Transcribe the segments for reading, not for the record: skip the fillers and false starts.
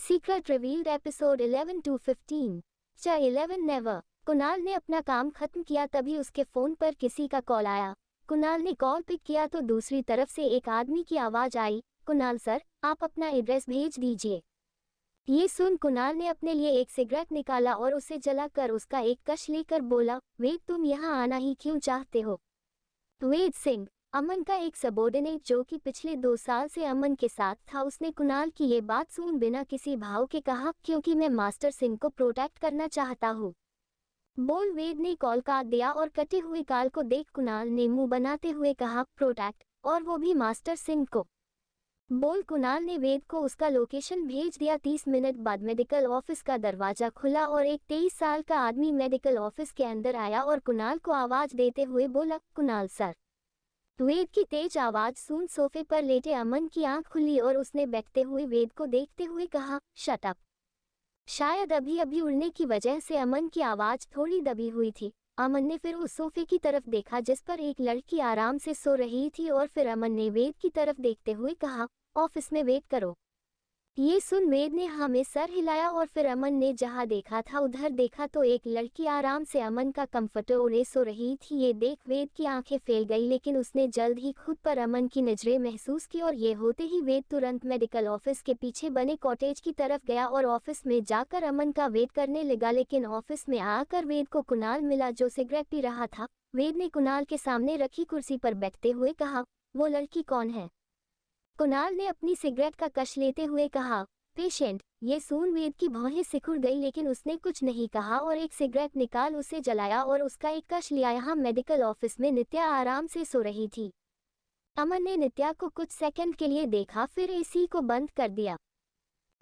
Secret revealed episode 11 to 15। 11 never. Kunal ने अपना काम खत्म किया तभी उसके फोन पर किसी का कॉल आया। कुणाल ने कॉल पिक किया तो दूसरी तरफ से एक आदमी की आवाज आई, कुणाल सर, आप अपना एड्रेस भेज दीजिए। ये सुन कुणाल ने अपने लिए एक सिगरेट निकाला और उसे जलाकर उसका एक कश लेकर बोला, वेद तुम यहाँ आना ही क्यों चाहते हो? वेद सिंह, अमन का एक सबॉर्डिनेट जो कि पिछले 2 साल से अमन के साथ था, उसने कुणाल की ये बात सुन बिना किसी भाव के कहा, क्योंकि मैं मास्टर सिंह को प्रोटेक्ट करना चाहता हूँ। बोल। वेद ने कॉल काट दिया और कटे हुए कॉल को देख कुणाल ने मुंह बनाते हुए कहा, प्रोटेक्ट, और वो भी मास्टर सिंह को? बोल। कुणाल ने वेद को उसका लोकेशन भेज दिया। 30 मिनट बाद मेडिकल ऑफिस का दरवाजा खुला और एक 23 साल का आदमी मेडिकल ऑफिस के अंदर आया और कुणाल को आवाज देते हुए बोला, कुणाल सर। वेद की तेज आवाज सुन सोफे पर लेटे अमन की आंख खुली और उसने बैठते हुए वेद को देखते हुए कहा, शट अप। शायद अभी अभी उड़ने की वजह से अमन की आवाज थोड़ी दबी हुई थी। अमन ने फिर उस सोफे की तरफ देखा जिस पर एक लड़की आराम से सो रही थी और फिर अमन ने वेद की तरफ देखते हुए कहा, ऑफिस में वेट करो। ये सुन वेद ने हाँ में सर हिलाया और फिर अमन ने जहाँ देखा था उधर देखा तो एक लड़की आराम से अमन का कंफर्टर ओढ़े सो रही थी। ये देख वेद की आंखें फैल गई, लेकिन उसने जल्द ही खुद पर अमन की नजरें महसूस की और ये होते ही वेद तुरंत मेडिकल ऑफिस के पीछे बने कॉटेज की तरफ गया और ऑफिस में जाकर अमन का वेट करने लगा। लेकिन ऑफिस में आकर वेद को कुणाल मिला जो सिगरेट पी रहा था। वेद ने कुणाल के सामने रखी कुर्सी पर बैठते हुए कहा, वो लड़की कौन है? कुणाल ने अपनी सिगरेट का कश लेते हुए कहा, पेशेंट। ये सुन वेद की भौहें सिकुड़ गई, लेकिन उसने कुछ नहीं कहा और एक सिगरेट निकाल उसे जलाया और उसका एक कश लिया। यहाँ मेडिकल ऑफिस में नित्या आराम से सो रही थी। अमन ने नित्या को कुछ सेकंड के लिए देखा, फिर एसी को बंद कर दिया।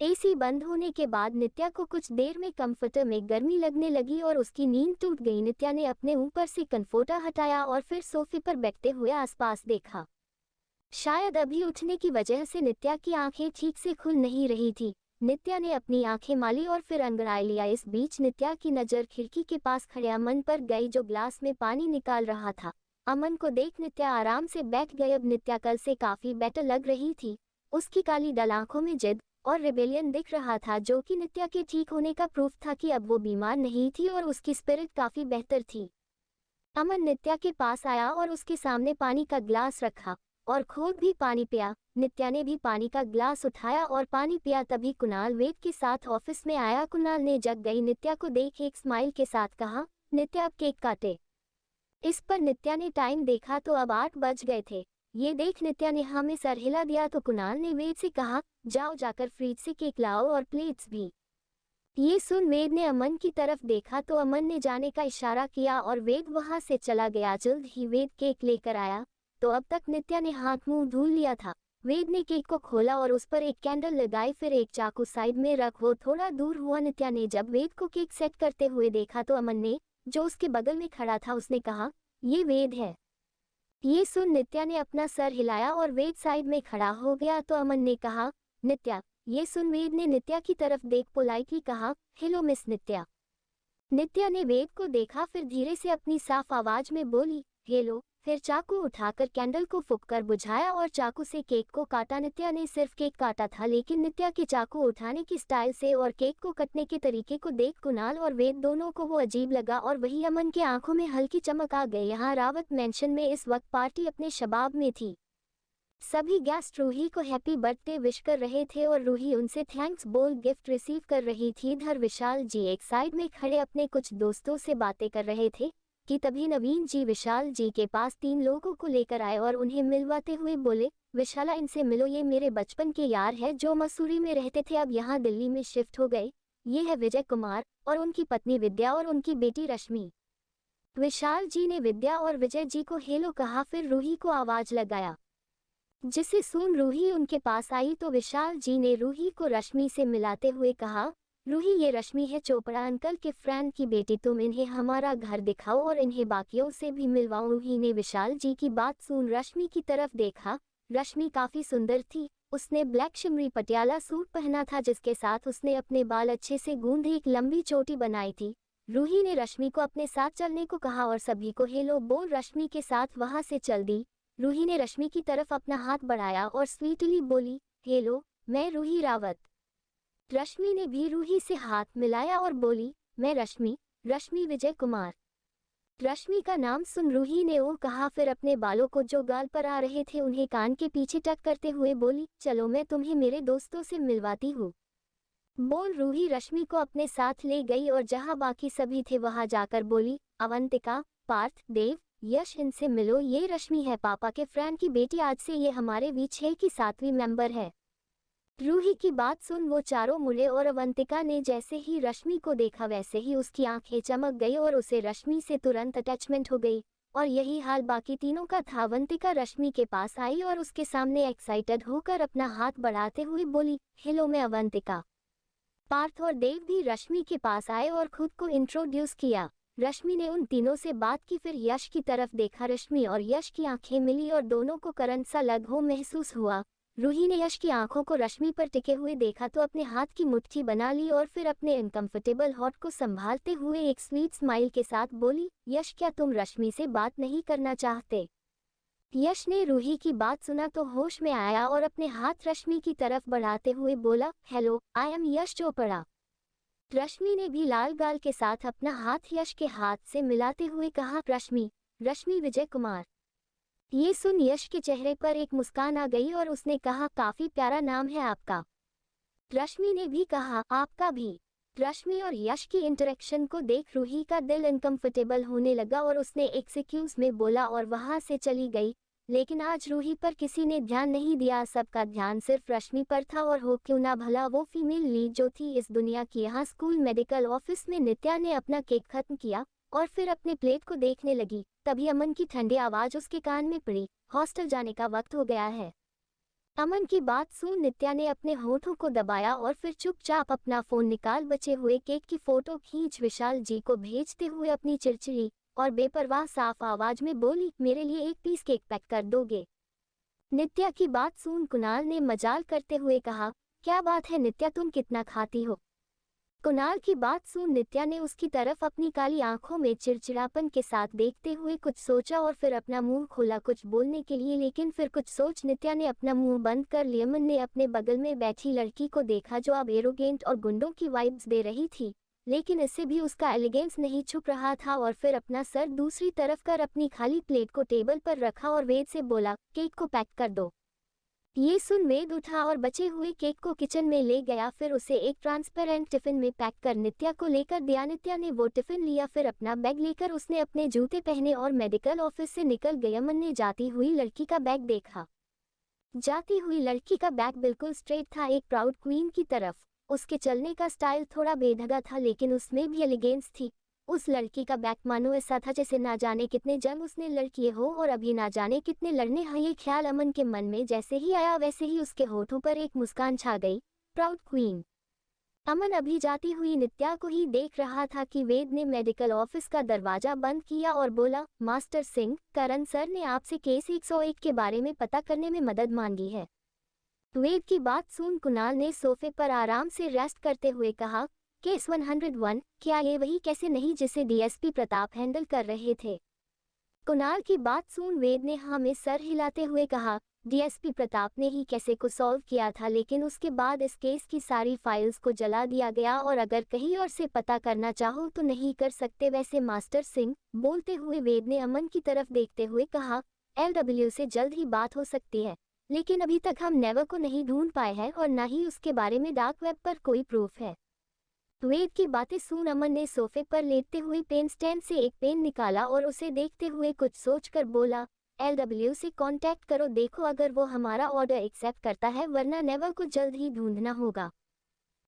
एसी बंद होने के बाद नित्या को कुछ देर में कंफर्टर में गर्मी लगने लगी और उसकी नींद टूट गई। नित्या ने अपने ऊपर से कंफर्टर हटाया और फिर सोफे पर बैठते हुए आसपास देखा। शायद अभी उठने की वजह से नित्या की आंखें ठीक से खुल नहीं रही थी। नित्या ने अपनी आंखें माली और फिर अंगड़ाई लिया। इस बीच नित्या की नज़र खिड़की के पास खड़े अमन पर गई जो ग्लास में पानी निकाल रहा था। अमन को देख नित्या आराम से बैठ गई। अब नित्या कल से काफी बेटर लग रही थी। उसकी काली डल आंखों में जिद और रिबेलियन दिख रहा था, जो कि नित्या के ठीक होने का प्रूफ था कि अब वो बीमार नहीं थी और उसकी स्पिरिट काफी बेहतर थी। अमन नित्या के पास आया और उसके सामने पानी का ग्लास रखा और खुद भी पानी पिया। नित्या ने भी पानी का ग्लास उठाया और पानी पिया। तभी कुणाल वेद के साथ ऑफिस में आया। कुणाल ने जग गई नित्या को देख एक स्माइल के साथ कहा, नित्या अब केक काटे। इस पर नित्या ने टाइम देखा तो अब 8 बज गए थे। ये देख नित्या ने हाँ में सर हिला दिया तो कुणाल ने वेद से कहा, जाओ जाकर फ्रिज से केक लाओ और प्लेट्स भी। ये सुन वेद ने अमन की तरफ देखा तो अमन ने जाने का इशारा किया और वेद वहां से चला गया। जल्द ही वेद केक लेकर आया तो अब तक नित्या ने हाथ मुंह धुल लिया था। वेद ने केक को खोला और उस पर एक कैंडल लगाई, फिर एक चाकू साइड में रख वो थोड़ा दूर हुआ। नित्या ने जब वेद को केक सेट करते हुए देखा तो अमन ने, जो उसके बगल में खड़ा था, उसने कहा, ये वेद है। ये सुन नित्या ने अपना सर हिलाया और वेद साइड में खड़ा हो गया तो अमन ने कहा, नित्या। ये सुन वेद ने नित्या की तरफ देख पोलाइटली कहा, हेलो मिस नित्या। नित्या ने वेद को देखा, फिर धीरे से अपनी साफ आवाज में बोली, हेलो। फिर चाकू उठाकर कैंडल को फूंककर बुझाया और चाकू से केक को काटा। नित्या ने सिर्फ केक काटा था, लेकिन नित्या के चाकू उठाने की स्टाइल से और केक को कटने के तरीके को देख कुणाल और वेद दोनों को वो अजीब लगा और वही अमन के आंखों में हल्की चमक आ गई। यहाँ रावत मेंशन में इस वक्त पार्टी अपने शबाब में थी। सभी गेस्ट रूही को हैप्पी बर्थडे विश कर रहे थे और रूही उनसे थैंक्स बोल गिफ्ट रिसीव कर रही थी। इधर विशाल जी एक साइड में खड़े अपने कुछ दोस्तों से बातें कर रहे थे कि तभी नवीन जी विशाल जी के पास 3 लोगों को लेकर आए और उन्हें मिलवाते हुए बोले, विशाला इनसे मिलो, ये मेरे बचपन के यार है जो मसूरी में रहते थे, अब यहाँ दिल्ली में शिफ्ट हो गए। ये है विजय कुमार और उनकी पत्नी विद्या और उनकी बेटी रश्मि। विशाल जी ने विद्या और विजय जी को हेलो कहा, फिर रूही को आवाज लगाया, जिसे सुन रूही उनके पास आई तो विशाल जी ने रूही को रश्मि से मिलाते हुए कहा, रूही ये रश्मि है चोपड़ा अंकल के फ्रेंड की बेटी, तुम इन्हें हमारा घर दिखाओ और इन्हें बाकियों से भी मिलवाओ। रूही ने विशाल जी की बात सुन रश्मि की तरफ देखा। रश्मि काफी सुंदर थी। उसने ब्लैक शिमरी पटियाला सूट पहना था जिसके साथ उसने अपने बाल अच्छे से गूंथे एक लंबी चोटी बनाई थी। रूही ने रश्मि को अपने साथ चलने को कहा और सभी को हेलो बोल रश्मि के साथ वहां से चल दी। रूही ने रश्मि की तरफ अपना हाथ बढ़ाया और स्वीटली बोली, हेलो, मैं रूही रावत। रश्मि ने भी रूही से हाथ मिलाया और बोली, मैं रश्मि, रश्मि विजय कुमार। रश्मि का नाम सुन रूही ने ओ कहा, फिर अपने बालों को जो गाल पर आ रहे थे उन्हें कान के पीछे टक करते हुए बोली, चलो मैं तुम्हें मेरे दोस्तों से मिलवाती हूँ। बोल रूही रश्मि को अपने साथ ले गई और जहाँ बाकी सभी थे वहां जाकर बोली, अवंतिका, पार्थ, देव, यश, इनसे मिलो, ये रश्मि है पापा के फ्रेंड की बेटी, आज से ये हमारे बीच 6 की 7वीं मेंबर है। रूही की बात सुन वो चारों मुड़े और अवंतिका ने जैसे ही रश्मि को देखा वैसे ही उसकी आंखें चमक गई और उसे रश्मि से तुरंत अटैचमेंट हो गई। और यही हाल बाकी तीनों का था। अवंतिका रश्मि के पास आई और उसके सामने एक्साइटेड होकर अपना हाथ बढ़ाते हुए बोली, हेलो मैं अवंतिका। पार्थ और देव भी रश्मि के पास आए और खुद को इंट्रोड्यूस किया। रश्मि ने उन तीनों से बात की, फिर यश की तरफ देखा। रश्मि और यश की आंखें मिली और दोनों को करंट सा लगो महसूस हुआ। रूही ने यश की आंखों को रश्मि पर टिके हुए देखा तो अपने हाथ की मुट्ठी बना ली और फिर अपने अनकंफर्टेबल हॉट को संभालते हुए एक स्वीट स्माइल के साथ बोली, यश क्या तुम रश्मि से बात नहीं करना चाहते? यश ने रूही की बात सुना तो होश में आया और अपने हाथ रश्मि की तरफ बढ़ाते हुए बोला, hello, I am Yash Chopra. रश्मि ने भी लाल गाल के साथ अपना हाथ यश के हाथ से मिलाते हुए कहा, रश्मि, रश्मि विजय कुमार। ये सुन यश के चेहरे पर एक मुस्कान आ गई और उसने कहा, काफी प्यारा नाम है आपका। रश्मि ने भी कहा, आपका भी। रश्मि और यश की इंटरेक्शन को देख रूही का दिल अनकंफर्टेबल होने लगा और उसने एक्सक्यूज में बोला और वहां से चली गई। लेकिन आज रूही पर किसी ने ध्यान नहीं दिया, सबका ध्यान सिर्फ रश्मि पर था। और हो क्यों ना भला वो फीमेल लीड जो थी इस दुनिया की। यहाँ स्कूल मेडिकल ऑफिस में नित्या ने अपना केक खत्म किया और फिर अपने प्लेट को देखने लगी। तभी अमन की ठंडी आवाज उसके कान में पड़ी, हॉस्टल जाने का वक्त हो गया है। अमन की बात सुन नित्या ने अपने होठों को दबाया और फिर चुपचाप अपना फोन निकाल बचे हुए केक की फोटो खींच विशाल जी को भेजते हुए अपनी चिड़चिड़ी और बेपरवाह साफ आवाज में बोली, मेरे लिए एक पीस केक पैक कर दोगे? नित्या की बात सुन कुणाल ने मजाल करते हुए कहा, क्या बात है नित्या, तुम कितना खाती हो? कुणाल की बात सुन नित्या ने उसकी तरफ अपनी काली आंखों में चिड़चिड़ापन के साथ देखते हुए कुछ सोचा और फिर अपना मुंह खोला कुछ बोलने के लिए, लेकिन फिर कुछ सोच नित्या ने अपना मुंह बंद कर लिया। अमन ने अपने बगल में बैठी लड़की को देखा जो अब एरोगेंट और गुंडों की वाइब्स दे रही थी, लेकिन इससे भी उसका एलिगेंस नहीं छुप रहा था। और फिर अपना सर दूसरी तरफ कर अपनी खाली प्लेट को टेबल पर रखा और वेद से बोला, केक को पैक कर दो। ये सुन वेद उठा और बचे हुए केक को किचन में ले गया, फिर उसे एक ट्रांसपेरेंट टिफिन में पैक कर नित्या को लेकर दिया। नित्या ने वो टिफिन लिया, फिर अपना बैग लेकर उसने अपने जूते पहने और मेडिकल ऑफिस से निकल गई। अमन ने जाती हुई लड़की का बैग देखा। जाती हुई लड़की का बैग बिल्कुल स्ट्रेट था, एक प्राउड क्वीन की तरफ। उसके चलने का स्टाइल थोड़ा बेढंगा था लेकिन उसमें भी एलिगेंस थी। उस लड़की का बैग मानो ऐसा था जैसे ना जाने कितने जंग उसने लड़ किए हो और अभी ना जाने कितने लड़ने हैं। ये ख्याल अमन के मन में जैसे ही आया वैसे ही उसके होठों पर एक मुस्कान छा गई, प्राउड क्वीन। अमन अभी जाती हुई नित्या को ही देख रहा था कि वेद ने मेडिकल ऑफिस का दरवाजा बंद किया और बोला, मास्टर सिंह, करण सर ने आपसे केस 101 के बारे में पता करने में मदद मांगी है। वेद की बात सुन कुणाल ने सोफे पर आराम से रेस्ट करते हुए कहा, केस 101, क्या ये वही कैसे नहीं जिसे डीएसपी प्रताप हैंडल कर रहे थे? कुणाल की बात सुन वेद ने हाँ में सर हिलाते हुए कहा, डीएसपी प्रताप ने ही कैसे को सॉल्व किया था, लेकिन उसके बाद इस केस की सारी फाइल्स को जला दिया गया और अगर कहीं और से पता करना चाहो तो नहीं कर सकते। वैसे मास्टर सिंह, बोलते हुए वेद ने अमन की तरफ देखते हुए कहा, एलडब्ल्यू से जल्द ही बात हो सकती है, लेकिन अभी तक हम नेवर को नहीं ढूंढ पाए हैं और न ही उसके बारे में डार्क वेब पर कोई प्रूफ है। वेद की बातें सुन अमन ने सोफे पर लेटते हुए पेन स्टैंड से एक पेन निकाला और उसे देखते हुए कुछ सोचकर बोला, एलडब्ल्यू से कांटेक्ट करो, देखो अगर वो हमारा ऑर्डर एक्सेप्ट करता है, वरना नेवर को जल्द ही ढूंढना होगा।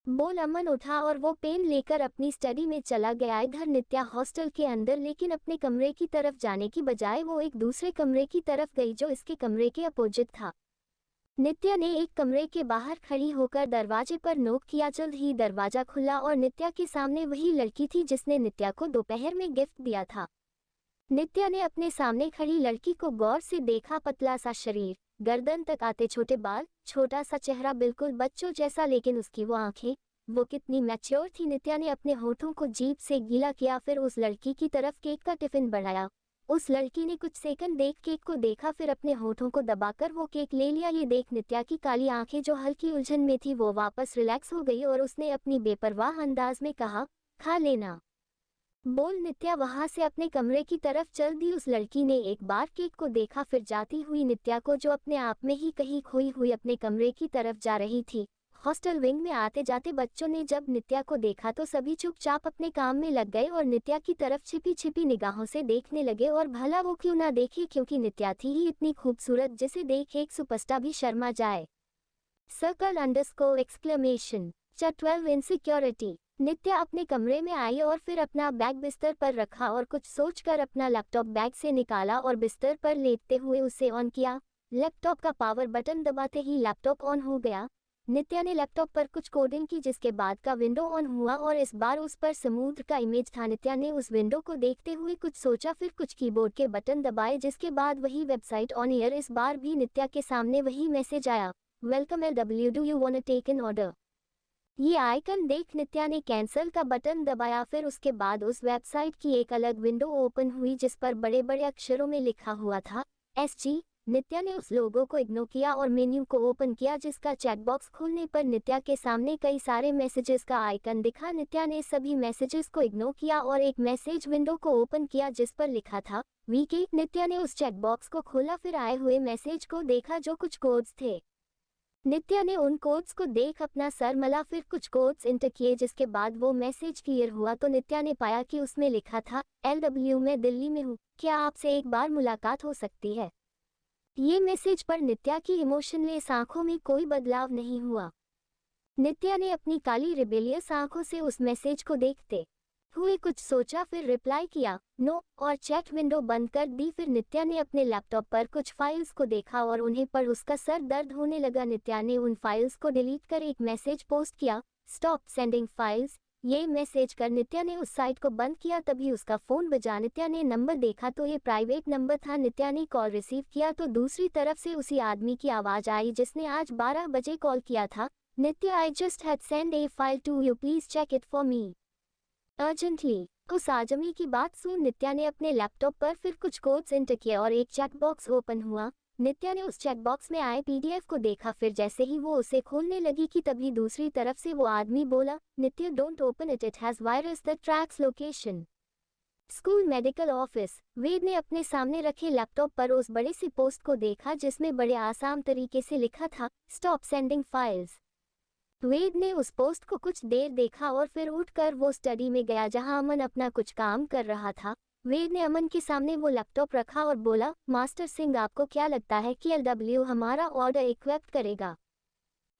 बोल अमन उठा और वो पेन लेकर अपनी स्टडी में चला गया। इधर नित्या हॉस्टल के अंदर लेकिन अपने कमरे की तरफ जाने की बजाय वो एक दूसरे कमरे की तरफ गई जो इसके कमरे के अपोजिट था। नित्या ने एक कमरे के बाहर खड़ी होकर दरवाजे पर नोक किया। जल्द ही दरवाजा खुला और नित्या के सामने वही लड़की थी जिसने नित्या को दोपहर में गिफ्ट दिया था। नित्या ने अपने सामने खड़ी लड़की को गौर से देखा, पतला सा शरीर, गर्दन तक आते छोटे बाल, छोटा सा चेहरा बिल्कुल बच्चों जैसा, लेकिन उसकी वो आंखें, वो कितनी मैच्योर थी। नित्या ने अपने होठों को जीभ से गीला किया, फिर उस लड़की की तरफ केक का टिफिन बढ़ाया। उस लड़की ने कुछ सेकंड देख केक को देखा, फिर अपने होठों को दबाकर वो केक ले लिया। ये देख नित्या की काली आंखें जो हल्की उलझन में थी वो वापस रिलैक्स हो गई और उसने अपनी बेपरवाह अंदाज में कहा, खा लेना। बोल नित्या वहां से अपने कमरे की तरफ चल दी। उस लड़की ने एक बार केक को देखा, फिर जाती हुई नित्या को जो अपने आप में ही कहीं खोई हुई अपने कमरे की तरफ जा रही थी। हॉस्टल विंग में आते जाते बच्चों ने जब नित्या को देखा तो सभी चुपचाप अपने काम में लग गए और नित्या की तरफ छिपी छिपी निगाहों से देखने लगे। और भला वो क्यों ना देखे, क्योंकि नित्या थी ही इतनी खूबसूरत जिसे देख एक सुपरस्टार भी शर्मा जाए। ! 12 इनसिक्योरिटी। नित्या अपने कमरे में आई और फिर अपना बैग बिस्तर पर रखा और कुछ सोचकर अपना लैपटॉप बैग से निकाला और बिस्तर पर लेटते हुए उसे ऑन किया। लैपटॉप का पावर बटन दबाते ही लैपटॉप ऑन हो गया। नित्या ने लैपटॉप पर कुछ कोडिंग की जिसके बाद का विंडो ऑन हुआ और इस बार उस पर समुद्र का इमेज था। नित्या ने उस विंडो को देखते हुए कुछ सोचा, फिर कुछ कीबोर्ड के बटन दबाए जिसके बाद वही वेबसाइट ऑन एयर। इस बार भी नित्या के सामने वही मैसेज आया, welcome LW, do you want take an order. ये आइकन देख नित्या ने कैंसिल का बटन दबाया, फिर उसके बाद उस वेबसाइट की एक अलग विंडो ओपन हुई जिस पर बड़े बड़े अक्षरों में लिखा हुआ था SG। नित्या ने उस लोगो को इग्नोर किया और मेन्यू को ओपन किया जिसका चैटबॉक्स खोलने पर नित्या के सामने कई सारे मैसेजेस का आइकन दिखा। नित्या ने सभी मैसेजेस को इग्नोर किया और एक मैसेज विंडो को ओपन किया जिस पर लिखा था वीके। नित्या ने उस चैटबॉक्स को खोला, फिर आए हुए मैसेज को देखा जो कुछ कोड्स थे। नित्या ने उन कोड्स को देख अपना सर मला, फिर कुछ कोड्स इंटर किए जिसके बाद वो मैसेज क्लियर हुआ तो नित्या ने पाया कि उसमें लिखा था LW, मैं दिल्ली में हूँ, क्या आपसे एक बार मुलाकात हो सकती है। ये मैसेज पर नित्या की इमोशनलेस आंखों में कोई बदलाव नहीं हुआ। नित्या ने अपनी काली रिबेलियस आंखों से उस मैसेज को देखते हुए कुछ सोचा, फिर रिप्लाई किया नो और चैट विंडो बंद कर दी। फिर नित्या ने अपने लैपटॉप पर कुछ फाइल्स को देखा और उन्हें पर उसका सर दर्द होने लगा। नित्या ने उन फाइल्स को डिलीट कर एक मैसेज पोस्ट किया, स्टॉप सेंडिंग फाइल्स। ये मैसेज कर नित्या ने उस साइट को बंद किया। तभी उसका फोन बजा। नित्या ने नंबर देखा तो ये प्राइवेट नंबर था। नित्या ने कॉल रिसीव किया तो दूसरी तरफ से उसी आदमी की आवाज आई जिसने आज 12 बजे कॉल किया था। Nitya, I just had send a file to you, please check it for me urgently. उस आदमी की बात सुन नित्या ने अपने लैपटॉप पर फिर कुछ कोड्स एंटर किए और एक चैट बॉक्स ओपन हुआ। नित्या ने उस चैट बॉक्स में आए PDF को देखा, फिर जैसे ही वो उसे खोलने लगी कि तभी दूसरी तरफ से वो आदमी बोला, Nitya don't open it, it has virus that tracks location. School medical office. Ved ने अपने सामने रखे लैपटॉप पर उस बड़े सी पोस्ट को देखा जिसमें बड़े आसान तरीके से लिखा था स्टॉप सेंडिंग फाइल्स। वेद ने उस पोस्ट को कुछ देर देखा और फिर उठकर वो स्टडी में गया जहां अमन अपना कुछ काम कर रहा था। वेद ने अमन के सामने वो लैपटॉप रखा और बोला, मास्टर सिंह, आपको क्या लगता है कि LW हमारा ऑर्डर एक्सेप्ट करेगा।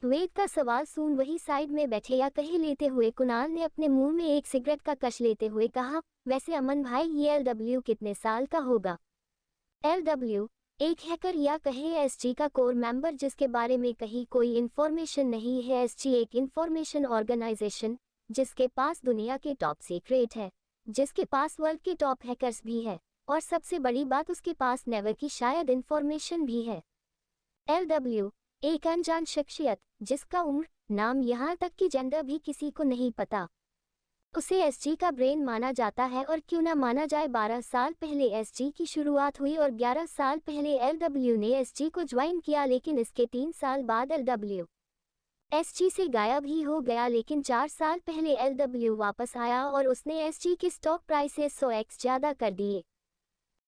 वेद का सवाल सुन वही साइड में बैठे या कहीं लेते हुए कुणाल ने अपने मुंह में एक सिगरेट का कश लेते हुए कहा, वैसे अमन भाई ये LW कितने साल का होगा। LW एक हैकर या कहे SG का कोर मेंबर जिसके बारे में कहीं कोई इन्फॉर्मेशन नहीं है। SG एक इंफॉर्मेशन ऑर्गेनाइजेशन जिसके पास दुनिया के टॉप सीक्रेट है, जिसके पास वर्ल्ड के टॉप हैकर्स भी है और सबसे बड़ी बात उसके पास नेवर की शायद इन्फॉर्मेशन भी है। LW एक अनजान शख्सियत जिसका उम्र, नाम, यहाँ तक कि जेंडर भी किसी को नहीं पता। उसे SG का ब्रेन माना जाता है और क्यों ना माना जाए। 12 साल पहले SG की शुरुआत हुई और 11 साल पहले LW ने SG को ज्वाइन किया, लेकिन इसके 3 साल बाद LW SG से गायब ही हो गया। लेकिन 4 साल पहले LW वापस आया और उसने SG की स्टॉक प्राइसेस 100x ज्यादा कर दिए।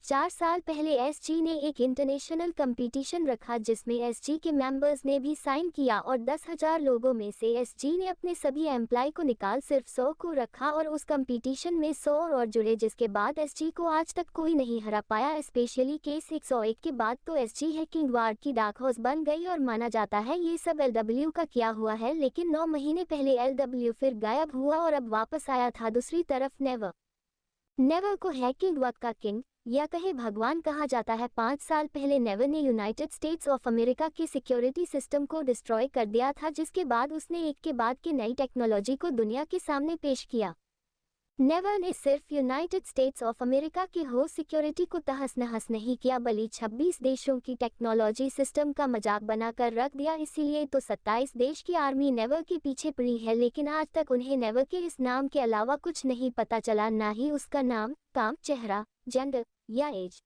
4 साल पहले SG ने एक इंटरनेशनल कंपटीशन रखा जिसमें SG के मेंबर्स ने भी साइन किया और 10,000 लोगों में से SG ने अपने सभी एम्प्लॉय को निकाल सिर्फ 100 को रखा और उस कंपटीशन में 100 और जुड़े, जिसके बाद SG को आज तक कोई नहीं हरा पाया। स्पेशली केस 101 के बाद तो SG हैकिंग वार की डार्क हॉर्स बन गई और माना जाता है ये सब LW का किया हुआ है। लेकिन 9 महीने पहले LW फिर गायब हुआ और अब वापस आया था। दूसरी तरफ नेवर को हैकिंग वर्क का किंग या कहे भगवान कहा जाता है। 5 साल पहले नेवर ने यूनाइटेड स्टेट्स ऑफ अमेरिका के सिक्योरिटी सिस्टम को डिस्ट्रॉय कर दिया था, जिसके बाद उसने एक के बाद की नई टेक्नोलॉजी को दुनिया के सामने पेश किया। नेवर ने सिर्फ यूनाइटेड स्टेट्स ऑफ अमेरिका की होस्ट सिक्योरिटी को तहस नहस नहीं किया बल्कि 26 देशों की टेक्नोलॉजी सिस्टम का मजाक बनाकर रख दिया। इसीलिए तो 27 देश की आर्मी नेवर के पीछे पड़ी है, लेकिन आज तक उन्हें नेवर के इस नाम के अलावा कुछ नहीं पता चला, ना ही उसका नाम, काम, चेहरा, जेंडर, या एज।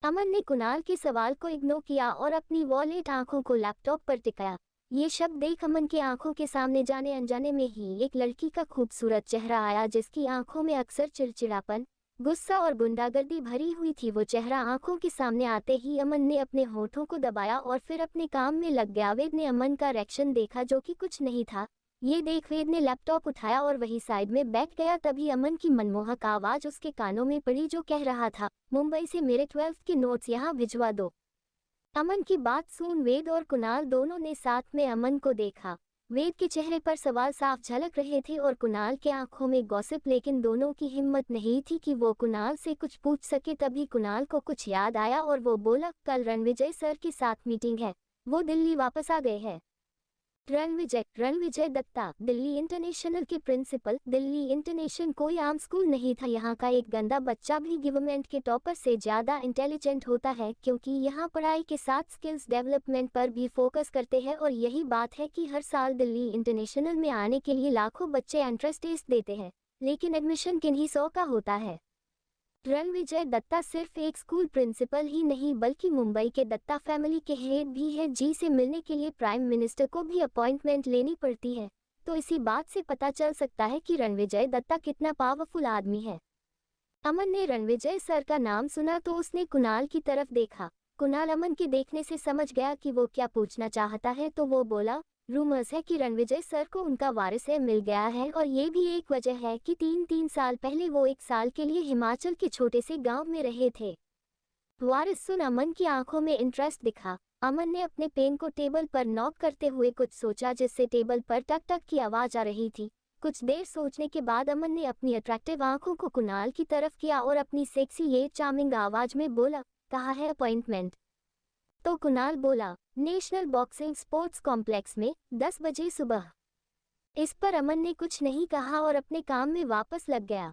अमन ने कुणाल के सवाल को इग्नोर किया और अपनी वॉलेट आंखों को लैपटॉप पर टिकाया। ये शब्द देख अमन की आंखों के सामने जाने अनजाने में ही एक लड़की का खूबसूरत चेहरा आया, जिसकी आंखों में अक्सर चिड़चिड़ापन, गुस्सा और गुंडागर्दी भरी हुई थी। वो चेहरा आंखों के सामने आते ही अमन ने अपने होठों को दबाया और फिर अपने काम में लग गया। वेद ने अमन का रिएक्शन देखा, जो कि कुछ नहीं था। ये देख वेद ने लैपटॉप उठाया और वही साइड में बैठ गया। तभी अमन की मनमोहक आवाज उसके कानों में पड़ी, जो कह रहा था, मुंबई से मेरे 12th के नोट्स यहाँ भिजवा दो। अमन की बात सुन वेद और कुणाल दोनों ने साथ में अमन को देखा। वेद के चेहरे पर सवाल साफ झलक रहे थे और कुणाल के आंखों में गॉसिप, लेकिन दोनों की हिम्मत नहीं थी कि वो कुणाल से कुछ पूछ सके। तभी कुणाल को कुछ याद आया और वो बोला, कल रणविजय सर के साथ मीटिंग है, वो दिल्ली वापस आ गए हैं। रणविजय दत्ता, दिल्ली इंटरनेशनल के प्रिंसिपल। दिल्ली इंटरनेशनल कोई आम स्कूल नहीं था। यहाँ का एक गंदा बच्चा भी गवर्नमेंट के टॉपर से ज़्यादा इंटेलिजेंट होता है, क्योंकि यहाँ पढ़ाई के साथ स्किल्स डेवलपमेंट पर भी फोकस करते हैं। और यही बात है कि हर साल दिल्ली इंटरनेशनल में आने के लिए लाखों बच्चे एंट्रेंस टेस्ट देते हैं, लेकिन एडमिशन किन्हीं 100 का होता है। रणविजय दत्ता सिर्फ एक स्कूल प्रिंसिपल ही नहीं, बल्कि मुंबई के दत्ता फैमिली के हेड भी है। जी से मिलने के लिए प्राइम मिनिस्टर को भी अपॉइंटमेंट लेनी पड़ती है। तो इसी बात से पता चल सकता है कि रणविजय दत्ता कितना पावरफुल आदमी है। अमन ने रणविजय सर का नाम सुना तो उसने कुणाल की तरफ देखा। कुणाल अमन के देखने से समझ गया कि वो क्या पूछना चाहता है, तो वो बोला, रूमर्स है कि रणविजय सर को उनका वारिस है मिल गया है, और ये भी एक वजह है कि तीन साल पहले वो 1 साल के लिए हिमाचल के छोटे से गांव में रहे थे। वारिस सुन अमन की आंखों में इंटरेस्ट दिखा। अमन ने अपने पेन को टेबल पर नॉक करते हुए कुछ सोचा, जिससे टेबल पर टक टक की आवाज आ रही थी। कुछ देर सोचने के बाद अमन ने अपनी अट्रैक्टिव आंखों को कुणाल की तरफ किया और अपनी सेक्सी ये चार्मिंग आवाज में बोला, कहाँ है अपॉइंटमेंट? तो कुणाल बोला, नेशनल बॉक्सिंग स्पोर्ट्स कॉम्प्लेक्स में 10 बजे सुबह। इस पर अमन ने कुछ नहीं कहा और अपने काम में वापस लग गया।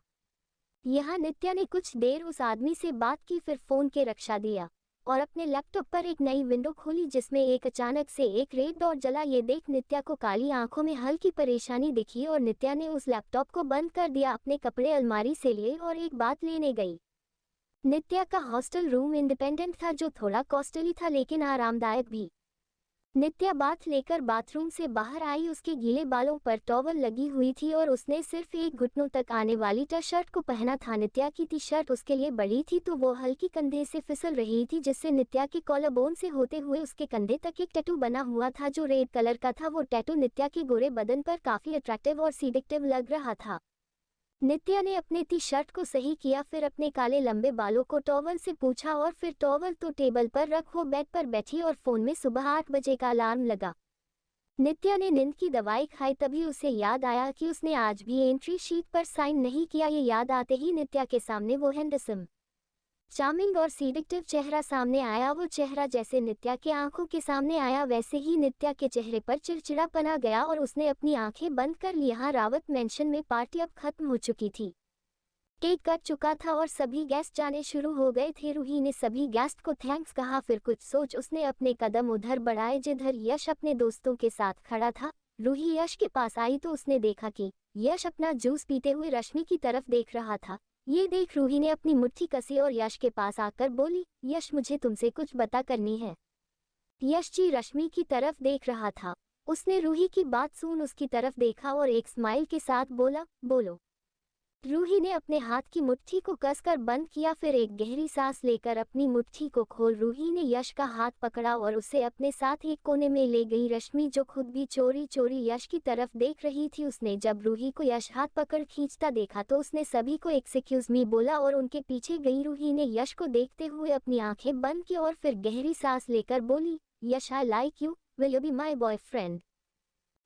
यहाँ नित्या ने कुछ देर उस आदमी से बात की, फिर फोन के रक्षा दिया और अपने लैपटॉप पर एक नई विंडो खोली, जिसमें एक अचानक से एक रेड डॉट जला। ये देख नित्या को काली आंखों में हल्की परेशानी दिखी और नित्या ने उस लैपटॉप को बंद कर दिया, अपने कपड़े अलमारी से लिए और एक बात लेने गई। नित्या का हॉस्टल रूम इंडिपेंडेंट था, जो थोड़ा कॉस्टली था लेकिन आरामदायक भी। नित्या बात लेकर बाथरूम से बाहर आई। उसके गीले बालों पर टॉवल लगी हुई थी और उसने सिर्फ एक घुटनों तक आने वाली टी शर्ट को पहना था। नित्या की टी शर्ट उसके लिए बड़ी थी, तो वो हल्की कंधे से फिसल रही थी, जिससे नित्या के कॉलर बोन से होते हुए उसके कंधे तक एक टैटू बना हुआ था, जो रेड कलर का था। वो टैटू नित्या के गोरे बदन पर काफी अट्रैक्टिव और सीडिक्टिव लग रहा था। नित्या ने अपने टी शर्ट को सही किया, फिर अपने काले लंबे बालों को टॉवल से पूछा और फिर टॉवल तो टेबल पर रख वो बेड पर बैठी और फोन में सुबह 8 बजे का अलार्म लगा। नित्या ने नींद की दवाई खाई, तभी उसे याद आया कि उसने आज भी एंट्री शीट पर साइन नहीं किया। ये याद आते ही नित्या के सामने वो हैंडसम, चार्मिंग और सीडिक्टिव चेहरा सामने आया। वो चेहरा जैसे नित्या के आंखों के सामने आया, वैसे ही नित्या के चेहरे पर चिड़चिड़ापन आ गया और उसने अपनी आंखें बंद कर ली। यहाँ रावत मेंशन में पार्टी अब खत्म हो चुकी थी। केक कट चुका था और सभी गेस्ट जाने शुरू हो गए थे। रूही ने सभी गेस्ट को थैंक्स कहा, फिर कुछ सोच उसने अपने कदम उधर बढ़ाए जिधर यश अपने दोस्तों के साथ खड़ा था। रूही यश के पास आई तो उसने देखा कि यश अपना जूस पीते हुए रश्मि की तरफ देख रहा था। ये देख रूही ने अपनी मुट्ठी कसी और यश के पास आकर बोली, यश मुझे तुमसे कुछ बात करनी है। यश जी रश्मि की तरफ देख रहा था। उसने रूही की बात सुन उसकी तरफ देखा और एक स्माइल के साथ बोला, बोलो। रूही ने अपने हाथ की मुट्ठी को कसकर बंद किया, फिर एक गहरी सांस लेकर अपनी मुट्ठी को खोल रूही ने यश का हाथ पकड़ा और उसे अपने साथ एक कोने में ले गई। रश्मि जो खुद भी चोरी चोरी यश की तरफ देख रही थी, उसने जब रूही को यश हाथ पकड़ खींचता देखा तो उसने सभी को एक्सक्यूज मी बोला और उनके पीछे गई। रूही ने यश को देखते हुए अपनी आंखें बंद की और फिर गहरी सांस लेकर बोली, Yash I like you, will you be my boyfriend?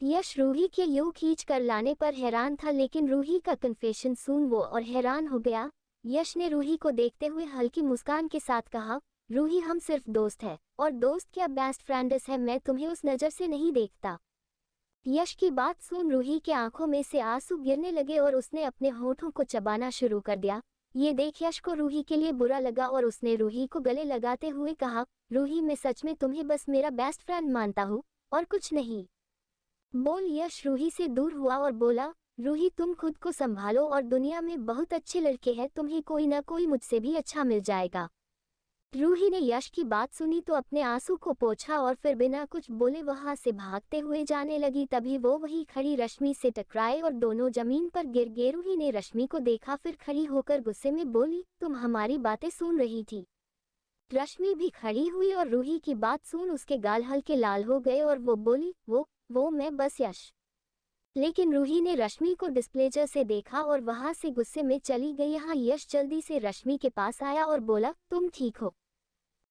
Yash Ruhi के यूं खींच कर लाने पर हैरान था, लेकिन रूही का कन्फेशन सुन वो और हैरान हो गया। यश ने रूही को देखते हुए हल्की मुस्कान के साथ कहा, रूही हम सिर्फ दोस्त हैं, और दोस्त क्या बेस्ट फ्रेंड्स है, मैं तुम्हें उस नज़र से नहीं देखता। यश की बात सुन रूही के आंखों में से आंसू गिरने लगे और उसने अपने होठों को चबाना शुरू कर दिया। ये देख यश को रूही के लिए बुरा लगा और उसने रूही को गले लगाते हुए कहा, रूही मैं सच में तुम्हें बस मेरा बेस्ट फ्रेंड मानता हूँ और कुछ नहीं। बोल यश रूही से दूर हुआ और बोला, रूही तुम खुद को संभालो और दुनिया में बहुत अच्छे लड़के हैं, तुम्हें कोई ना कोई मुझसे भी अच्छा मिल जाएगा। रूही ने यश की बात सुनी तो अपने आंसू को पोंछा और फिर बिना कुछ बोले वहां से भागते हुए जाने लगी। तभी वो वही खड़ी रश्मि से टकराए और दोनों जमीन पर गिर गए। रूही ने रश्मि को देखा, फिर खड़ी होकर गुस्से में बोली, तुम हमारी बातें सुन रही थी? रश्मि भी खड़ी हुई और रूही की बात सुन उसके गाल हल्के लाल हो गए और वो बोली, वो मैं बस यश। लेकिन रूही ने रश्मि को डिस्प्लेजर से देखा और वहां से गुस्से में चली गई। यहाँ यश जल्दी से रश्मि के पास आया और बोला, तुम ठीक हो?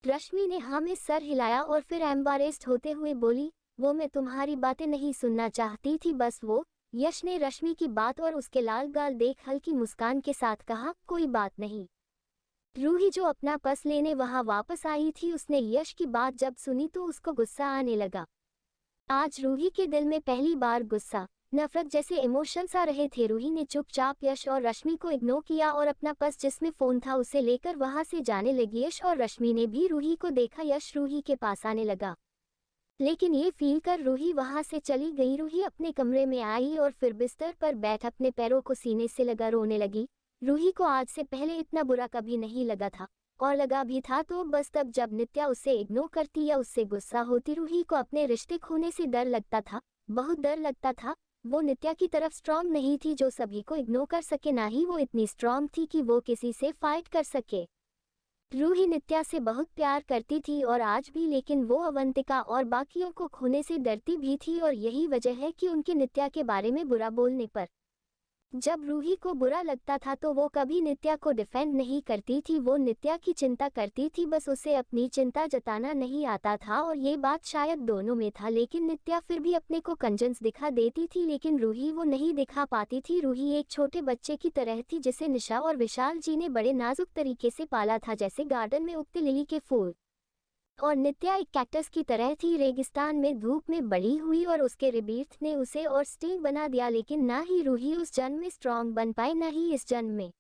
रश्मि ने हाँ में सर हिलाया और फिर एम्बारेस्ड होते हुए बोली, वो मैं तुम्हारी बातें नहीं सुनना चाहती थी, बस वो। यश ने रश्मि की बात और उसके लाल गाल देख हल्की मुस्कान के साथ कहा, कोई बात नहीं। रूही जो अपना पर्स लेने वहां वापस आई थी, उसने यश की बात जब सुनी तो उसको गुस्सा आने लगा। आज रूही के दिल में पहली बार गुस्सा, नफरत जैसे इमोशंस आ रहे थे। रूही ने चुपचाप यश और रश्मि को इग्नोर किया और अपना पर्स जिसमें फोन था उसे लेकर वहां से जाने लगी। यश और रश्मि ने भी रूही को देखा। यश रूही के पास आने लगा, लेकिन ये फील कर रूही वहां से चली गई। रूही अपने कमरे में आई और फिर बिस्तर पर बैठ अपने पैरों को सीने से लगा रोने लगी। रूही को आज से पहले इतना बुरा कभी नहीं लगा था, और लगा भी था तो बस तब जब नित्या उसे इग्नोर करती या उससे गुस्सा होती। रूही को अपने रिश्ते खोने से डर लगता था, बहुत डर लगता था। वो नित्या की तरफ स्ट्रांग नहीं थी जो सभी को इग्नोर कर सके, ना ही वो इतनी स्ट्रांग थी कि वो किसी से फाइट कर सके। रूही नित्या से बहुत प्यार करती थी और आज भी, लेकिन वो अवंतिका और बाकियों को खोने से डरती भी थी और यही वजह है कि उनके नित्या के बारे में बुरा बोलने पर जब रूही को बुरा लगता था तो वो कभी नित्या को डिफेंड नहीं करती थी। वो नित्या की चिंता करती थी, बस उसे अपनी चिंता जताना नहीं आता था और ये बात शायद दोनों में था। लेकिन नित्या फिर भी अपने को कंजंस दिखा देती थी, लेकिन रूही वो नहीं दिखा पाती थी। रूही एक छोटे बच्चे की तरह थी जिसे निशा और विशाल जी ने बड़े नाजुक तरीके से पाला था, जैसे गार्डन में उगते लिली के फूल। और नित्या एक कैक्टस की तरह थी, रेगिस्तान में धूप में बड़ी हुई और उसके रिबीर्थ ने उसे और स्टील बना दिया। लेकिन ना ही रूही उस जन्म में स्ट्रांग बन पाई, ना ही इस जन्म में। !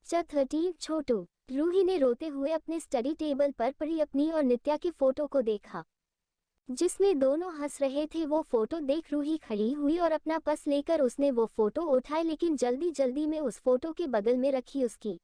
13 छोटू। रूही ने रोते हुए अपने स्टडी टेबल पर पड़ी अपनी और नित्या की फोटो को देखा जिसमें दोनों हंस रहे थे। वो फोटो देख रूही खड़ी हुई और अपना पर्स लेकर उसने वो फोटो उठाई, लेकिन जल्दी जल्दी में उस फोटो के बगल में रखी उसकी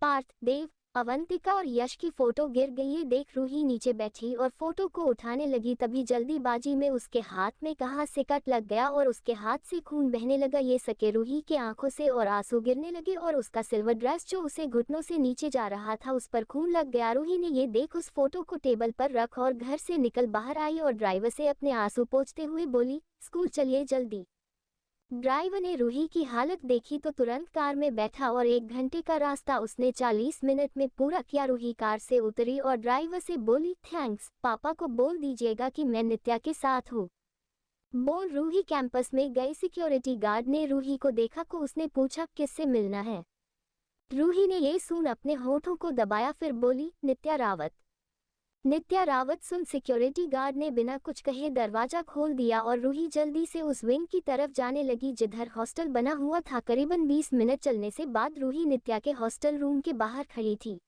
पार्थ, देव, अवंतिका और यश की फोटो गिर गई। ये देख रूही नीचे बैठी और फोटो को उठाने लगी, तभी जल्दीबाजी में उसके हाथ में कहां से कट लग गया और उसके हाथ से खून बहने लगा। ये सके रूही की आंखों से और आंसू गिरने लगे और उसका सिल्वर ड्रेस जो उसे घुटनों से नीचे जा रहा था उस पर खून लग गया। रूही ने ये देख उस फोटो को टेबल पर रख और घर से निकल बाहर आई और ड्राइवर से अपने आंसू पोंछते हुए बोली, स्कूल चलिए जल्दी। ड्राइवर ने रूही की हालत देखी तो तुरंत कार में बैठा और 1 घंटे का रास्ता उसने 40 मिनट में पूरा किया। रूही कार से उतरी और ड्राइवर से बोली, थैंक्स, पापा को बोल दीजिएगा कि मैं नित्या के साथ हूँ। बोल रूही कैंपस में गई। सिक्योरिटी गार्ड ने रूही को देखा को उसने पूछा, किससे मिलना है? रूही ने ये सुन अपने होठों को दबाया, फिर बोली, नित्या रावत। नित्या रावत सुन सिक्योरिटी गार्ड ने बिना कुछ कहे दरवाजा खोल दिया और रूही जल्दी से उस विंग की तरफ जाने लगी जिधर हॉस्टल बना हुआ था। करीबन 20 मिनट चलने से बाद रूही नित्या के हॉस्टल रूम के बाहर खड़ी थी।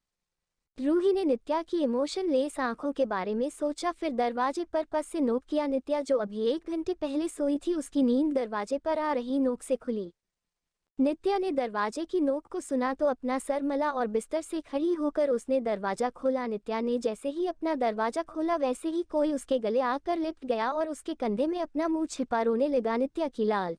रूही ने नित्या की इमोशन लेस आंखों के बारे में सोचा, फिर दरवाजे पर पस से नोक किया। नित्या जो अभी 1 घंटे पहले सोई थी उसकी नींद दरवाजे पर आ रही नोक से खुली। नित्या ने दरवाजे की नोक को सुना तो अपना सर मला और बिस्तर से खड़ी होकर उसने दरवाजा खोला। नित्या ने जैसे ही अपना दरवाजा खोला वैसे ही कोई उसके गले आकर लिपट गया और उसके कंधे में अपना मुंह छिपा रोने लगा। नित्या की लाल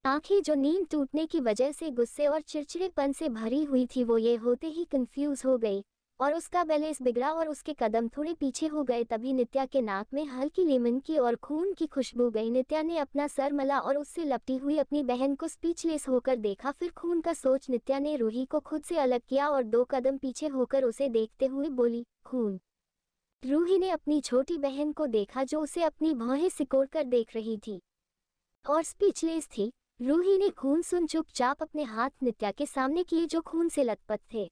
आंखें जो नींद टूटने की वजह से गुस्से और चिड़चिड़ेपन से भरी हुई थी वो ये होते ही कंफ्यूज हो गई और उसका बैलेंस बिगड़ा और उसके कदम थोड़े पीछे हो गए। तभी नित्या के नाक में हल्की लेमन की और खून की खुशबू गई। नित्या ने अपना सर मला और उससे लपटी हुई अपनी बहन को स्पीचलेस होकर देखा, फिर खून का सोच नित्या ने रूही को खुद से अलग किया और 2 कदम पीछे होकर उसे देखते हुए बोली, खून। रूही ने अपनी छोटी बहन को देखा जो उसे अपनी भौहें सिकोड़कर देख रही थी और स्पीचलेस थी। रूही ने खून सुन चुपचाप अपने हाथ नित्या के सामने किए जो खून से लथपथ थे।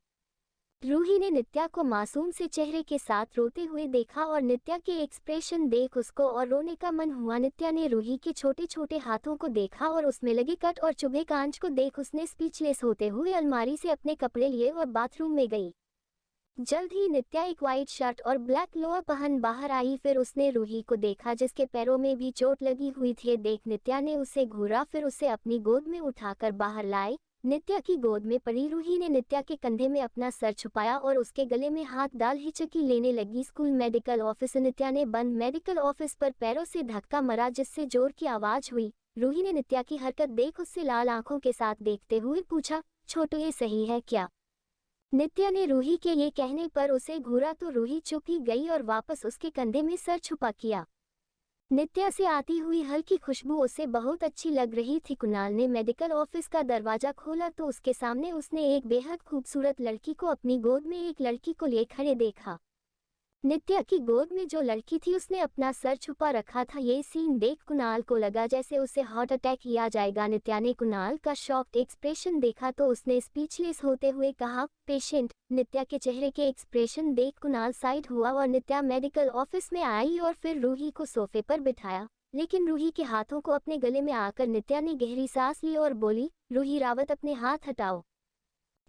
रूही ने नित्या को मासूम से चेहरे के साथ रोते हुए देखा और नित्या के एक्सप्रेशन देख उसको और रोने का मन हुआ। नित्या ने रूही के छोटे छोटे हाथों को देखा और उसमें लगे कट और चुभे कांच को देख उसने स्पीचलेस होते हुए अलमारी से अपने कपड़े लिए और बाथरूम में गई। जल्द ही नित्या एक वाइट शर्ट और ब्लैक लोअर पहन बाहर आई। फिर उसने रूही को देखा जिसके पैरों में भी चोट लगी हुई थी। देख नित्या ने उसे घूरा, फिर उसे अपनी गोद में उठाकर बाहर लाए। नित्या की गोद में पड़ी रूही ने नित्या के कंधे में अपना सर छुपाया और उसके गले में हाथ डाल हिचकी लेने लगी। School medical office. नित्या ने बंद मेडिकल ऑफिस पर पैरों से धक्का मारा जिससे जोर की आवाज हुई। रूही ने नित्या की हरकत देख उससे लाल आंखों के साथ देखते हुए पूछा, छोटू ये सही है क्या? नित्या ने रूही के ये कहने पर उसे घूरा तो रूही चुप ही गई और वापस उसके कंधे में सर छुपा किया। नित्या से आती हुई हल्की खुशबू उसे बहुत अच्छी लग रही थी। कुणाल ने मेडिकल ऑफिस का दरवाजा खोला तो उसके सामने उसने एक बेहद खूबसूरत लड़की को अपनी गोद में एक लड़की को लिए खड़े देखा। नित्या की गोद में जो लड़की थी उसने अपना सर छुपा रखा था। ये सीन देख कुणाल को लगा जैसे उसे हार्ट अटैक ही आ जाएगा। नित्या ने कुणाल का शॉक्ड एक्सप्रेशन देखा तो उसने स्पीचलेस होते हुए कहा, पेशेंट। नित्या के चेहरे के एक्सप्रेशन देख कुणाल साइड हुआ और नित्या मेडिकल ऑफिस में आई और फिर रूही को सोफे पर बिठाया। लेकिन रूही के हाथों को अपने गले में आकर नित्या ने गहरी सांस ली और बोली, रूही रावत अपने हाथ हटाओ।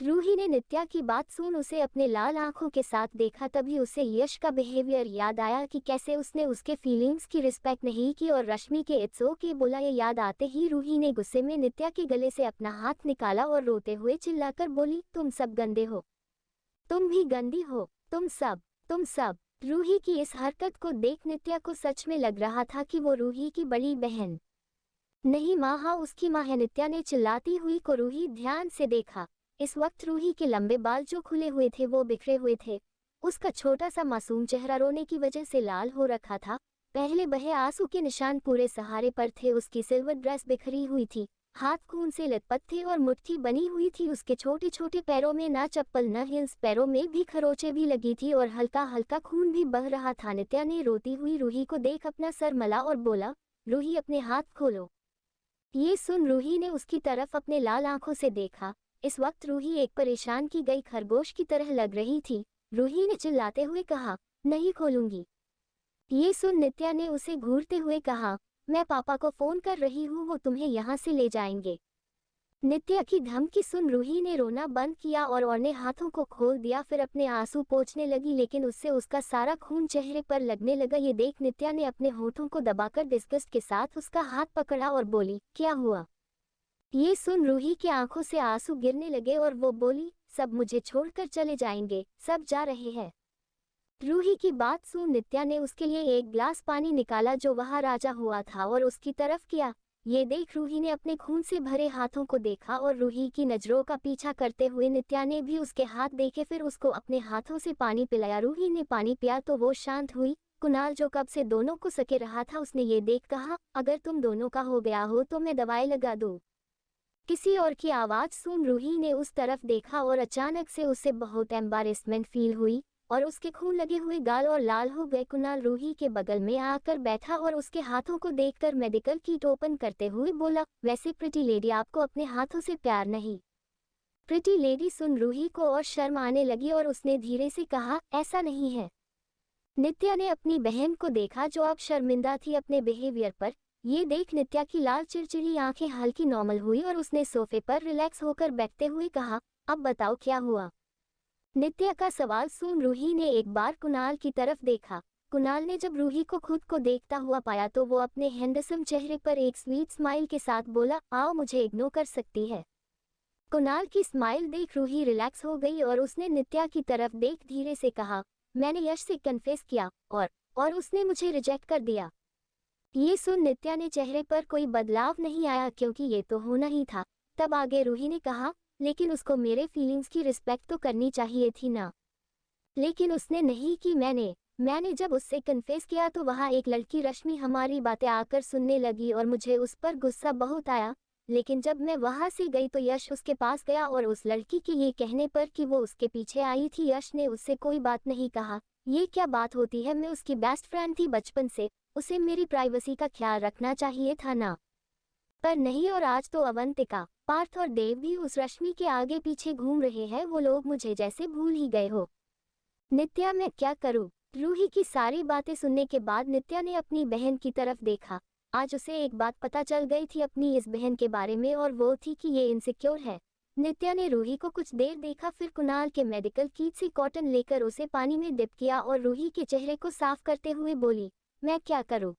रूही ने नित्या की बात सुन उसे अपने लाल आंखों के साथ देखा। तभी उसे यश का बिहेवियर याद आया कि कैसे उसने उसके फीलिंग्स की रिस्पेक्ट नहीं की और रश्मि के इट्स ओके बोला। ये याद आते ही रूही ने गुस्से में नित्या के गले से अपना हाथ निकाला और रोते हुए चिल्लाकर बोली, तुम सब गंदे हो, तुम भी गंदी हो, तुम सब। रूही की इस हरकत को देख नित्या को सच में लग रहा था कि वो रूही की बड़ी बहन नहीं माँ, हाँ उसकी माँ है। नित्या ने चिल्लाती हुई को रूही ध्यान से देखा। इस वक्त रूही के लंबे बाल जो खुले हुए थे वो बिखरे हुए थे। उसका छोटा सा मासूम चेहरा रोने की वजह से लाल हो रखा था। पहले बहे आंसू के निशान पूरे सहारे पर थे। उसकी सिल्वर ड्रेस बिखरी हुई थी, हाथ खून से लथपथ थे और मुट्ठी बनी हुई थी। उसके छोटे छोटे पैरों में ना चप्पल न हील्स, पैरों में भी खरोंचे भी लगी थी और हल्का हल्का खून भी बह रहा था। नित्या ने रोती हुई रूही को देख अपना सर मला और बोला, रूही अपने हाथ खोलो। ये सुन रूही ने उसकी तरफ अपने लाल आंखों से देखा। इस वक्त रूही एक परेशान की गई खरगोश की तरह लग रही थी। रूही ने चिल्लाते हुए कहा, नहीं खोलूंगी। ये सुन नित्या ने उसे घूरते हुए कहा, मैं पापा को फोन कर रही हूँ, वो तुम्हें यहाँ से ले जाएंगे। नित्या की धमकी सुन रूही ने रोना बंद किया और ने हाथों को खोल दिया। फिर अपने आंसू पोंछने लगी लेकिन उससे उसका सारा खून चेहरे पर लगने लगा। ये देख नित्या ने अपने होठों को दबाकर डिस्गस्ट के साथ उसका हाथ पकड़ा और बोली, क्या हुआ? ये सुन रूही की आंखों से आंसू गिरने लगे और वो बोली, सब मुझे छोड़कर चले जाएंगे, सब जा रहे हैं। रूही की बात सुन नित्या ने उसके लिए एक ग्लास पानी निकाला जो वहां राजा हुआ था और उसकी तरफ किया। ये देख रूही ने अपने खून से भरे हाथों को देखा और रूही की नजरों का पीछा करते हुए नित्या ने भी उसके हाथ देखे, फिर उसको अपने हाथों से पानी पिलाया। रूही ने पानी पिया तो वो शांत हुई। कुणाल जो कब से दोनों को सके रहा था उसने ये देख कहा, अगर तुम दोनों का हो गया हो तो मैं दवाई लगा दूं। किसी और की आवाज सुन रूही ने उस तरफ देखा और अचानक से उसे बहुत एम्बारेसमेंट फील हुई और उसके खून लगे हुए गाल और लाल हो गए। कुणाल रूही के बगल में आकर बैठा और उसके हाथों को देखकर मेडिकल किट ओपन करते हुए बोला, वैसे प्रिटी लेडी आपको अपने हाथों से प्यार नहीं? प्रिटी लेडी सुन रूही को और शर्म आने लगी और उसने धीरे से कहा, ऐसा नहीं है। नित्या ने अपनी बहन को देखा जो अब शर्मिंदा थी अपने बिहेवियर पर। ये देख नित्या की लाल चिड़चिड़ी आंखें हल्की नॉर्मल हुई और उसने सोफे पर रिलैक्स होकर बैठते हुए कहा, अब बताओ क्या हुआ? नित्या का सवाल सुन रूही ने एक बार कुणाल की तरफ देखा। कुणाल ने जब रूही को खुद को देखता हुआ पाया तो वो अपने हैंडसम चेहरे पर एक स्वीट स्माइल के साथ बोला, आओ मुझे इग्नोर कर सकती है। कुणाल की स्माइल देख रूही रिलैक्स हो गई और उसने नित्या की तरफ देख धीरे से कहा, मैंने यश से कन्फेस किया और उसने मुझे रिजेक्ट कर दिया। ये सुन नित्या ने चेहरे पर कोई बदलाव नहीं आया क्योंकि ये तो होना ही था। तब आगे रूही ने कहा, लेकिन उसको मेरे फीलिंग्स की रिस्पेक्ट तो करनी चाहिए थी ना। लेकिन उसने नहीं की। मैंने जब उससे कन्फेस किया तो वहाँ एक लड़की रश्मि हमारी बातें आकर सुनने लगी और मुझे उस पर गुस्सा बहुत आया। लेकिन जब मैं वहाँ से गई तो यश उसके पास गया और उस लड़की के ये कहने पर कि वो उसके पीछे आई थी यश ने उससे कोई बात नहीं कहा। ये क्या बात होती है, मैं उसकी बेस्ट फ्रेंड थी बचपन से, उसे मेरी प्राइवेसी का ख्याल रखना चाहिए था ना। पर नहीं, और आज तो अवंतिका, पार्थ और देव भी उस रश्मि के आगे पीछे घूम रहे हैं। वो लोग मुझे जैसे भूल ही गए हो। नित्या मैं क्या करूं? रूही की सारी बातें सुनने के बाद नित्या ने अपनी बहन की तरफ देखा। आज उसे एक बात पता चल गई थी अपनी इस बहन के बारे में और वो थी कि ये इनसिक्योर है। नित्या ने रूही को कुछ देर देखा, फिर कुणाल के मेडिकल किट से कॉटन लेकर उसे पानी में डिप किया और रूही के चेहरे को साफ करते हुए बोली, मैं क्या करूं?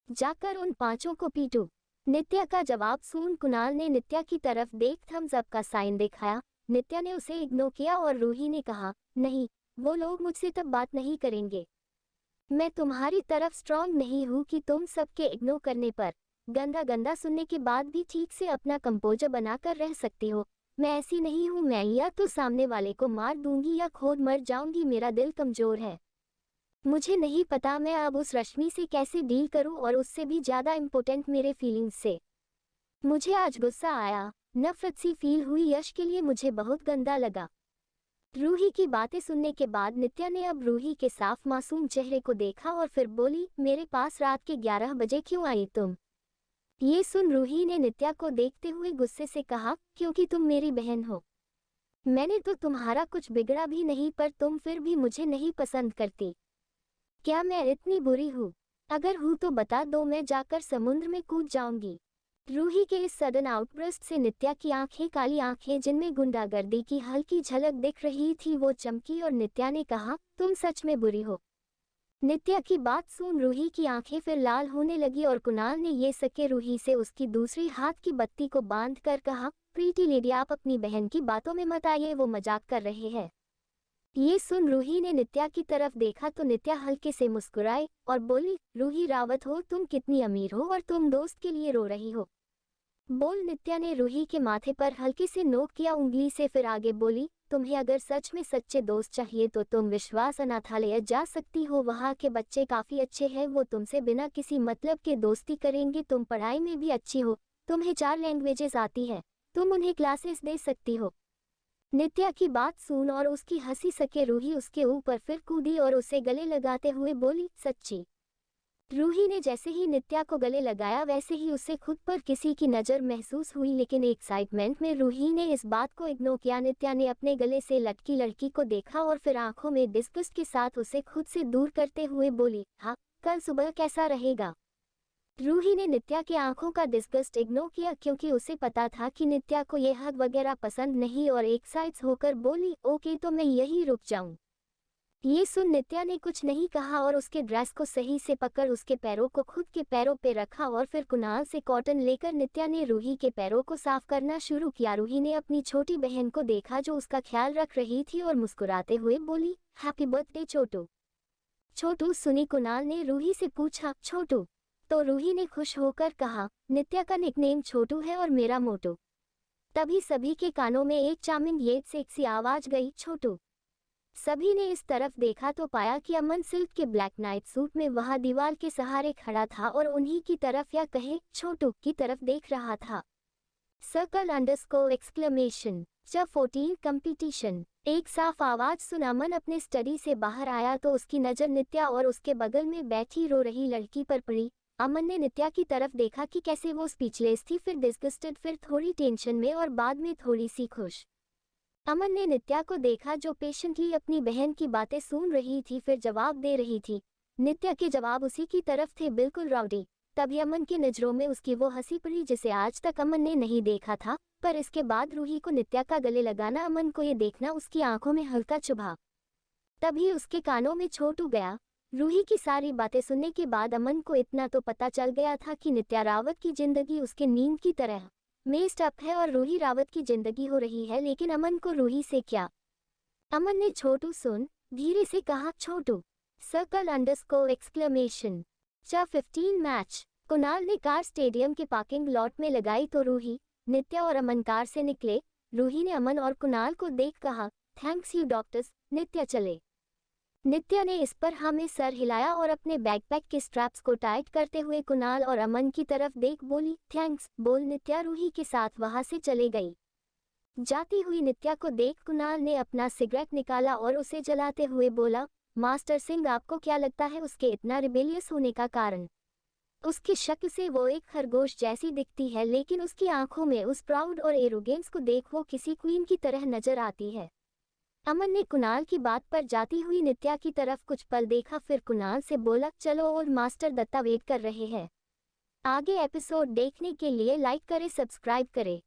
जाकर उन पांचों को पीटूं? नित्या का जवाब सुन कुणाल ने नित्या की तरफ देख थम्स अप का साइन दिखाया। नित्या ने उसे इग्नोर किया और रूही ने कहा, नहीं, वो लोग मुझसे तब बात नहीं करेंगे। मैं तुम्हारी तरफ स्ट्रांग नहीं हूँ कि तुम सबके इग्नोर करने पर गंदा गंदा सुनने के बाद भी ठीक से अपना कंपोजर बनाकर रह सकती हो। मैं ऐसी नहीं हूँ, मैं या तो सामने वाले को मार दूंगी या खुद मर जाऊंगी। मेरा दिल कमजोर है। मुझे नहीं पता मैं अब उस रश्मि से कैसे डील करूं, और उससे भी ज्यादा इम्पोर्टेंट मेरे फीलिंग्स से। मुझे आज गुस्सा आया, नफरत सी फील हुई। यश के लिए मुझे बहुत गंदा लगा। रूही की बातें सुनने के बाद नित्या ने अब रूही के साफ मासूम चेहरे को देखा और फिर बोली, मेरे पास रात के 11 बजे क्यों आई तुम? ये सुन रूही ने नित्या को देखते हुए गुस्से से कहा, क्योंकि तुम मेरी बहन हो। मैंने तो तुम्हारा कुछ बिगड़ा भी नहीं, पर तुम फिर भी मुझे नहीं पसंद करती। क्या मैं इतनी बुरी हूँ? अगर हूँ तो बता दो, मैं जाकर समुद्र में कूद जाऊंगी। रूही के इस सडन आउटब्रस्ट से नित्या की आंखें, काली आंखें जिनमें गुंडागर्दी की हल्की झलक दिख रही थी, वो चमकी और नित्या ने कहा, तुम सच में बुरी हो। नित्या की बात सुन रूही की आंखें फिर लाल होने लगी और कुणाल ने ये सके रूही से उसकी दूसरी हाथ की बत्ती को बांध कर कहा, प्रीति लेडी, आप अपनी बहन की बातों में मत आइए, वो मजाक कर रहे हैं। ये सुन रूही ने नित्या की तरफ देखा तो नित्या हल्के से मुस्कुराई और बोली, रूही रावत हो, तुम कितनी अमीर हो और तुम दोस्त के लिए रो रही हो? बोल। नित्या ने रूही के माथे पर हल्के से नोक किया उंगली से, फिर आगे बोली, तुम्हें अगर सच में सच्चे दोस्त चाहिए तो तुम विश्वास अनाथालय जा सकती हो। वहाँ के बच्चे काफी अच्छे हैं, वो तुमसे बिना किसी मतलब के दोस्ती करेंगे। तुम पढ़ाई में भी अच्छी हो, तुम्हें 4 लैंग्वेजेस आती है, तुम उन्हें क्लासेस दे सकती हो। नित्या की बात सुन और उसकी हंसी सके रूही उसके ऊपर फिर कूदी और उसे गले लगाते हुए बोली, सच्ची? रूही ने जैसे ही नित्या को गले लगाया वैसे ही उसे खुद पर किसी की नज़र महसूस हुई, लेकिन एक्साइटमेंट में रूही ने इस बात को इग्नोर किया। नित्या ने अपने गले से लटकी लड़की को देखा और फिर आंखों में डिस्गस्ट के साथ उसे खुद से दूर करते हुए बोली, हाँ, कल सुबह कैसा रहेगा? रूही ने नित्या की आंखों का डिस्गस्ट इग्नोर किया, क्योंकि उसे पता था कि नित्या को यह हग वगैरह पसंद नहीं, और एक्साइट्स होकर बोली, ओके, तो मैं यहीं रुक जाऊं। ये सुन नित्या ने कुछ नहीं कहा और उसके ड्रेस को सही से पकड़ उसके पैरों को खुद के पैरों पे रखा और फिर कुणाल से कॉटन लेकर नित्या ने रूही के पैरों को साफ करना शुरू किया। रूही ने अपनी छोटी बहन को देखा जो उसका ख्याल रख रही थी और मुस्कुराते हुए बोली, हैप्पी बर्थडे छोटू। छोटू सुनी कुणाल ने रूही से पूछा, छोटू? तो रूही ने खुश होकर कहा, नित्या का निकनेम छोटू है और मेरा मोटू। तभी सभी के कानों में एक चार्मिंग येट सेक्सी आवाज गई, छोटू। सभी ने इस तरफ देखा तो पाया कि अमन सिल्क के ब्लैक नाइट सूट में वहां दीवार के सहारे खड़ा था और उन्हीं की तरफ, या कहे छोटू की तरफ, देख रहा था। Circle underscore exclamation 14 competition. एक साफ आवाज सुन अमन अपने स्टडी से बाहर आया तो उसकी नजर नित्या और उसके बगल में बैठी रो रही लड़की पर पड़ी। अमन ने नित्या की तरफ देखा कि कैसे वो स्पीचलेस थी, फिर डिस्गस्टेड, फिर थोड़ी टेंशन में और बाद में थोड़ी सी खुश। अमन ने नित्या को देखा जो पेशेंटली अपनी बहन की बातें सुन रही थी, फिर जवाब दे रही थी। नित्या के जवाब उसी की तरफ थे, बिल्कुल राउडी। तभी अमन की नजरों में उसकी वो हंसी पड़ी जिसे आज तक अमन ने नहीं देखा था, पर इसके बाद रूही को नित्या का गले लगाना, अमन को ये देखना उसकी आंखों में हल्का चुभा। तभी उसके कानों में छोटू गया। रूही की सारी बातें सुनने के बाद अमन को इतना तो पता चल गया था कि नित्या रावत की जिंदगी उसके नींद की तरह मेस्ड अप है और रूही रावत की जिंदगी हो रही है, लेकिन अमन को रूही से क्या? अमन ने छोटू सुन धीरे से कहा, Chhotu. Circle underscore exclamation 15 match. Kunal ने कार स्टेडियम के पार्किंग लॉट में लगाई तो रूही, नित्या और अमन कार से निकले। रूही ने अमन और कुणाल को देख कहा, थैंक्स यू डॉक्टर्स। नित्या चले। नित्या ने इस पर हाँ में सर हिलाया और अपने बैकपैक के स्ट्रैप्स को टाइट करते हुए कुणाल और अमन की तरफ देख बोली, थैंक्स। बोल नित्या रूही के साथ वहां से चले गई। जाती हुई नित्या को देख कुणाल ने अपना सिगरेट निकाला और उसे जलाते हुए बोला, मास्टर सिंह, आपको क्या लगता है उसके इतना रिबेलियस होने का कारण? उसकी शक्ल से वो एक खरगोश जैसी दिखती है, लेकिन उसकी आंखों में उस प्राउड और एरोगेंस को देख वो किसी क्वीन की तरह नजर आती है। अमन ने कुणाल की बात पर जाती हुई नित्या की तरफ कुछ पल देखा, फिर कुणाल से बोला, चलो और मास्टर दत्ता वेट कर रहे हैं। आगे एपिसोड देखने के लिए लाइक करें, सब्सक्राइब करें।